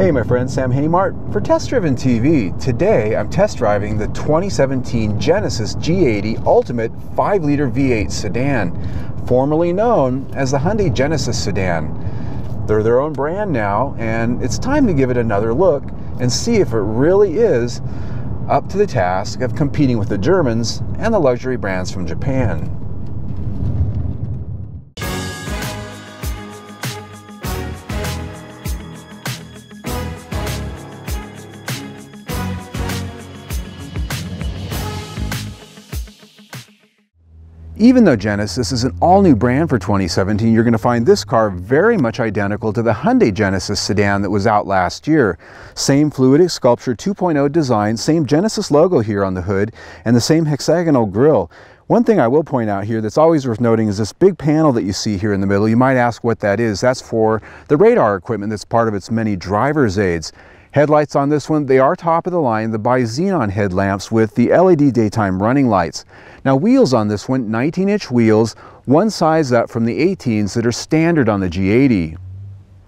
Hey my friend, Sam Haymart for Test Driven TV. Today I'm test driving the 2017 Genesis G80 Ultimate 5-liter V8 sedan, formerly known as the Hyundai Genesis Sedan. They're their own brand now, and it's time to give it another look and see if it really is up to the task of competing with the Germans and the luxury brands from Japan. Even though Genesis is an all-new brand for 2017, you're going to find this car very much identical to the Hyundai Genesis sedan that was out last year. Same fluidic sculpture 2.0 design, same Genesis logo here on the hood, and the same hexagonal grille. One thing I will point out here that's always worth noting is this big panel that you see here in the middle. You might ask what that is. That's for the radar equipment that's part of its many driver's aids. Headlights on this one, they are top of the line, the bi-xenon headlamps with the LED daytime running lights. Now wheels on this one, 19-inch wheels, one size up from the 18s that are standard on the G80.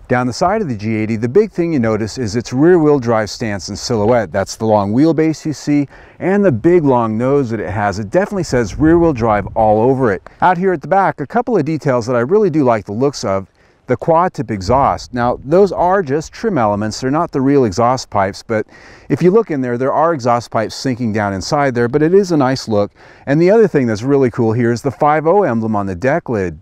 Down the side of the G80, the big thing you notice is its rear-wheel drive stance and silhouette. That's the long wheelbase you see and the big long nose that it has. It definitely says rear-wheel drive all over it. Out here at the back, a couple of details that I really do like the looks of. The quad tip exhaust. Now those are just trim elements, they're not the real exhaust pipes, but if you look in there, there are exhaust pipes sinking down inside there, but it is a nice look. And the other thing that's really cool here is the 5.0 emblem on the deck lid.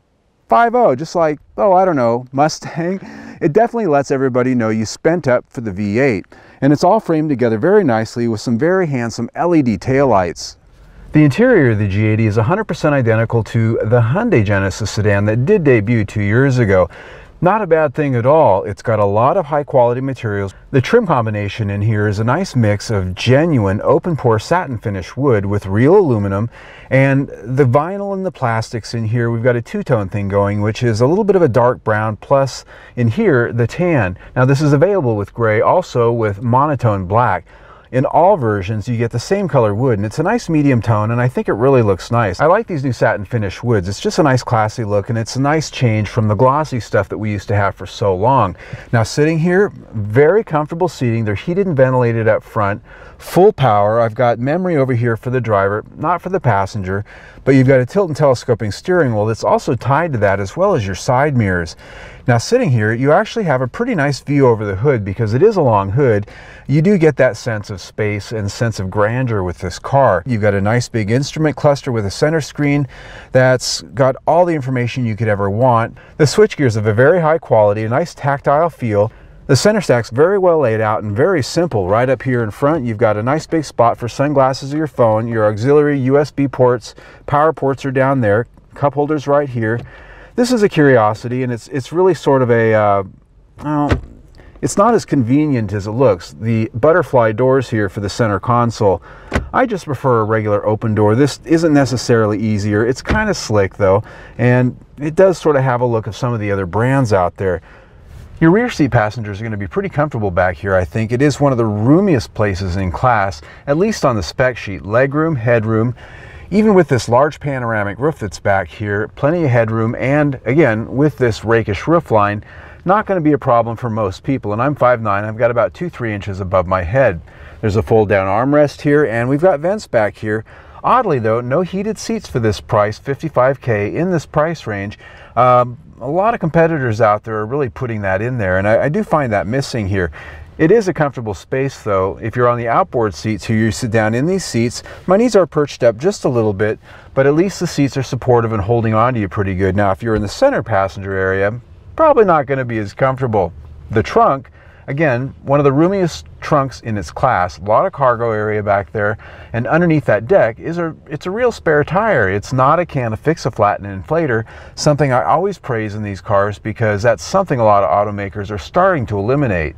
5.0, just like, oh, I don't know, Mustang. It definitely lets everybody know you spent up for the V8. And it's all framed together very nicely with some very handsome LED taillights. The interior of the G80 is 100% identical to the Hyundai Genesis sedan that did debut 2 years ago. Not a bad thing at all. It's got a lot of high quality materials. The trim combination in here is a nice mix of genuine open pore satin finish wood with real aluminum, and the vinyl and the plastics in here, we've got a two-tone thing going, which is a little bit of a dark brown plus in here the tan. Now this is available with gray, also with monotone black. In all versions, you get the same color wood, and it's a nice medium tone, and I think it really looks nice. I like these new satin finish woods. It's just a nice classy look, and it's a nice change from the glossy stuff that we used to have for so long. Now sitting here, very comfortable seating. They're heated and ventilated up front, full power. I've got memory over here for the driver, not for the passenger, but you've got a tilt and telescoping steering wheel that's also tied to that, as well as your side mirrors. Now sitting here, you actually have a pretty nice view over the hood because it is a long hood. You do get that sense of space and sense of grandeur with this car. You've got a nice big instrument cluster with a center screen that's got all the information you could ever want. The switchgears of a very high quality, a nice tactile feel. The center stack's very well laid out and very simple. Right up here in front, you've got a nice big spot for sunglasses or your phone. Your auxiliary USB ports, power ports are down there. Cup holders right here. This is a curiosity, and it's really sort of a, it's not as convenient as it looks. The butterfly doors here for the center console, I just prefer a regular open door. This isn't necessarily easier. It's kind of slick though, and it does sort of have a look of some of the other brands out there. Your rear seat passengers are going to be pretty comfortable back here, I think. It is one of the roomiest places in class, at least on the spec sheet. Legroom, headroom. Even with this large panoramic roof that's back here, plenty of headroom, and again, with this rakish roof line, not going to be a problem for most people. And I'm 5'9", I've got about 2-3 inches above my head. There's a fold-down armrest here, and we've got vents back here. Oddly though, no heated seats for this price, $55K in this price range. A lot of competitors out there are really putting that in there, and I do find that missing here. It is a comfortable space though. If you're on the outboard seats here, you sit down in these seats. My knees are perched up just a little bit, but at least the seats are supportive and holding on to you pretty good. Now, if you're in the center passenger area, probably not going to be as comfortable. The trunk, again, one of the roomiest trunks in its class. A lot of cargo area back there, and underneath that deck is it's a real spare tire. It's not a can of fix-a-flat and inflator, something I always praise in these cars because that's something a lot of automakers are starting to eliminate.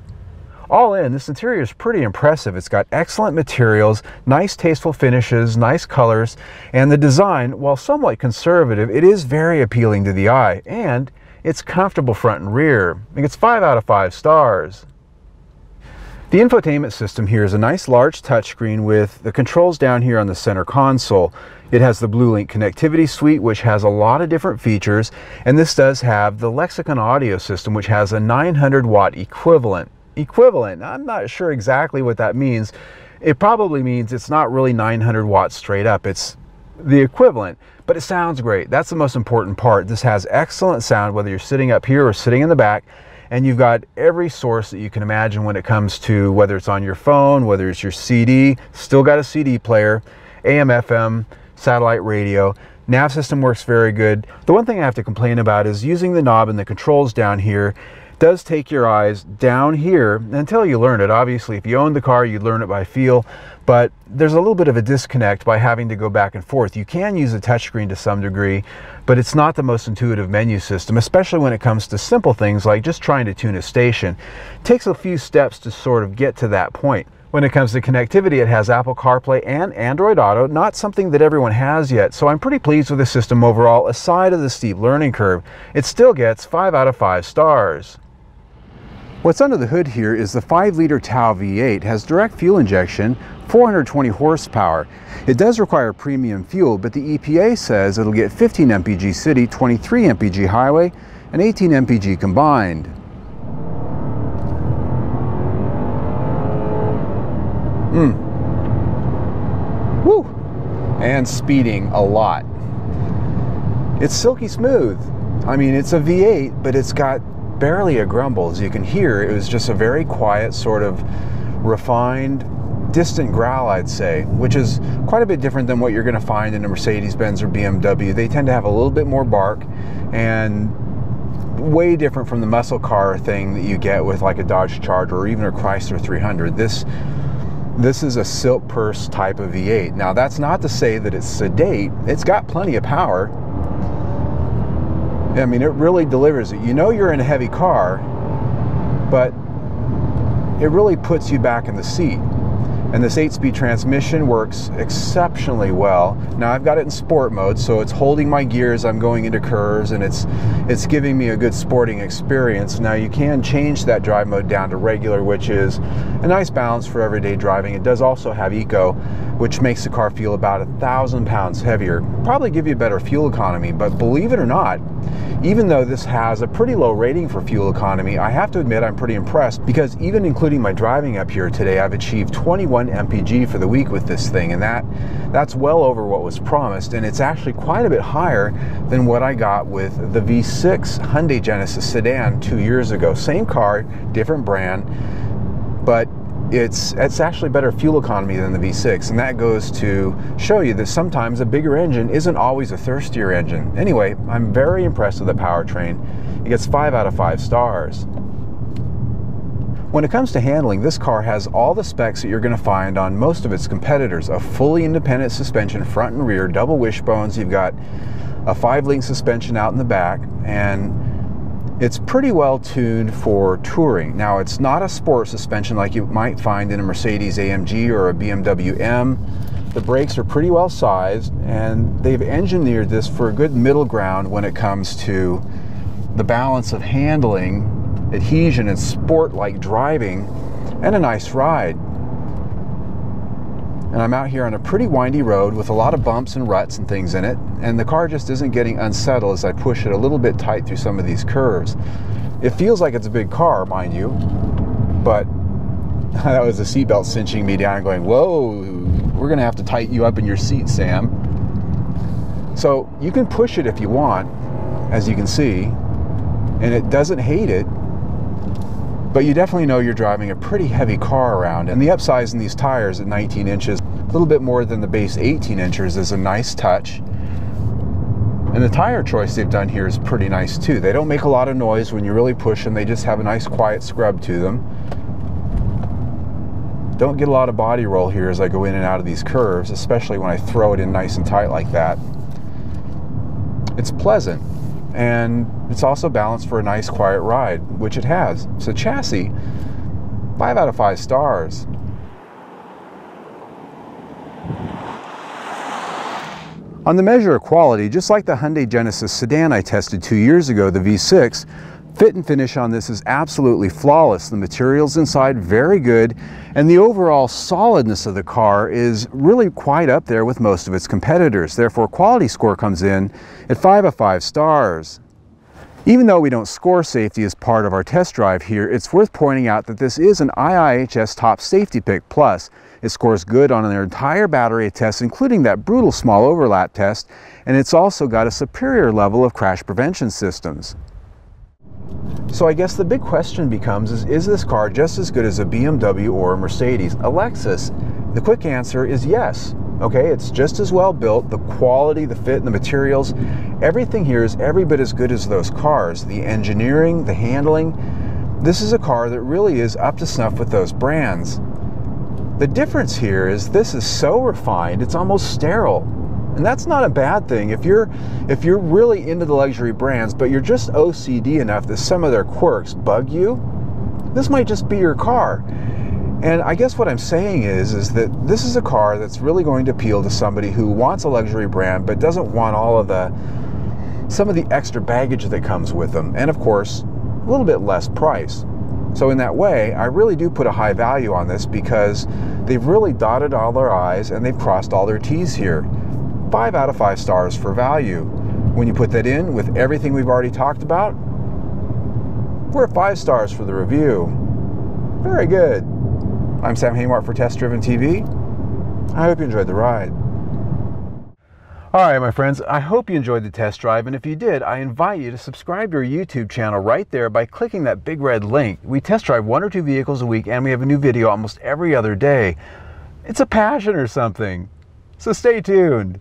All in, this interior is pretty impressive. It's got excellent materials, nice tasteful finishes, nice colors, and the design, while somewhat conservative, it is very appealing to the eye, and it's comfortable front and rear. I think it's 5 out of 5 stars. The infotainment system here is a nice large touchscreen with the controls down here on the center console. It has the BlueLink connectivity suite, which has a lot of different features, and this does have the Lexicon audio system, which has a 900 watt equivalent. equivalent. I'm not sure exactly what that means. It probably means it's not really 900 watts straight up. It's the equivalent, but it sounds great. That's the most important part. This has excellent sound, whether you're sitting up here or sitting in the back, and you've got every source that you can imagine when it comes to whether it's on your phone, whether it's your CD, still got a CD player, AM, FM, satellite radio. Nav system works very good. The one thing I have to complain about is using the knob and the controls down here does take your eyes down here until you learn it. Obviously, if you own the car, you'd learn it by feel, but there's a little bit of a disconnect by having to go back and forth. You can use a touchscreen to some degree, but it's not the most intuitive menu system, especially when it comes to simple things like just trying to tune a station. It takes a few steps to sort of get to that point. When it comes to connectivity, it has Apple CarPlay and Android Auto, not something that everyone has yet, so I'm pretty pleased with the system overall, aside of the steep learning curve. It still gets 5 out of 5 stars. What's under the hood here is the 5-liter TAO V8, has direct fuel injection, 420 horsepower. It does require premium fuel, but the EPA says it'll get 15 mpg city, 23 mpg highway, and 18 mpg combined. Woo! And speeding a lot. It's silky smooth. I mean, it's a V8, but it's got barely a grumble. As you can hear, it was just a very quiet, sort of refined, distant growl, I'd say, which is quite a bit different than what you're going to find in a Mercedes-Benz or BMW. They tend to have a little bit more bark, and way different from the muscle car thing that you get with like a Dodge Charger or even a Chrysler 300. This is a silk purse type of V8. Now, that's not to say that it's sedate. It's got plenty of power. I mean, it really delivers it. You know you're in a heavy car, but it really puts you back in the seat. And this 8-speed transmission works exceptionally well. Now, I've got it in sport mode, so it's holding my gears. I'm going into curves, and it's giving me a good sporting experience. Now, you can change that drive mode down to regular, which is a nice balance for everyday driving. It does also have eco, which makes the car feel about 1,000 pounds heavier. Probably give you better fuel economy, but believe it or not, even though this has a pretty low rating for fuel economy, I have to admit I'm pretty impressed, because even including my driving up here today, I've achieved 21 mpg for the week with this thing, and that's well over what was promised, and it's actually quite a bit higher than what I got with the V6 Hyundai Genesis Sedan 2 years ago. Same car, different brand, but it's actually better fuel economy than the V6, and that goes to show you that sometimes a bigger engine isn't always a thirstier engine. Anyway, I'm very impressed with the powertrain. It gets 5 out of 5 stars. When it comes to handling, this car has all the specs that you're going to find on most of its competitors. A fully independent suspension, front and rear, double wishbones. You've got a 5-link suspension out in the back, and it's pretty well tuned for touring. Now, it's not a sport suspension like you might find in a Mercedes AMG or a BMW M. The brakes are pretty well sized, and they've engineered this for a good middle ground when it comes to the balance of handling, adhesion, and sport-like driving, and a nice ride. And I'm out here on a pretty windy road with a lot of bumps and ruts and things in it, and the car just isn't getting unsettled as I push it a little bit tight through some of these curves. It feels like it's a big car, mind you, but that was the seatbelt cinching me down and going, whoa, we're gonna have to tighten you up in your seat, Sam. So you can push it if you want, as you can see, and it doesn't hate it, but you definitely know you're driving a pretty heavy car around. And the upsize in these tires at 19 inches, a little bit more than the base 18 inches, is a nice touch. And the tire choice they've done here is pretty nice too. They don't make a lot of noise when you really push them. They just have a nice quiet scrub to them. Don't get a lot of body roll here as I go in and out of these curves, especially when I throw it in nice and tight like that. It's pleasant. And it's also balanced for a nice quiet ride, which it has. So chassis, 5 out of 5 stars. On the measure of quality, just like the Hyundai Genesis Sedan I tested 2 years ago, the V6, fit and finish on this is absolutely flawless. The materials inside, very good, and the overall solidness of the car is really quite up there with most of its competitors. Therefore, quality score comes in at 5 of 5 stars. Even though we don't score safety as part of our test drive here, it's worth pointing out that this is an IIHS Top Safety Pick Plus. It scores good on their entire battery of tests, including that brutal small overlap test, and it's also got a superior level of crash prevention systems. So I guess the big question becomes, is this car just as good as a BMW or a Mercedes? A Lexus? The quick answer is yes. Okay, it's just as well built. The quality, the fit, and the materials, everything here is every bit as good as those cars. The engineering, the handling. This is a car that really is up to snuff with those brands. The difference here is this is so refined, it's almost sterile. And that's not a bad thing. If you're really into the luxury brands, but you're just OCD enough that some of their quirks bug you, this might just be your car. And I guess what I'm saying is that this is a car that's really going to appeal to somebody who wants a luxury brand but doesn't want all of some of the extra baggage that comes with them, and of course a little bit less price. So in that way, I really do put a high value on this because they've really dotted all their I's and they've crossed all their T's here. 5 out of 5 stars for value. When you put that in with everything we've already talked about, we're at 5 stars for the review. Very good. I'm Sam Haymart for Test Driven TV. I hope you enjoyed the ride. All right, my friends, I hope you enjoyed the test drive, and if you did, I invite you to subscribe to our YouTube channel right there by clicking that big red link. We test drive 1 or 2 vehicles a week, and we have a new video almost every other day. It's a passion or something, so stay tuned.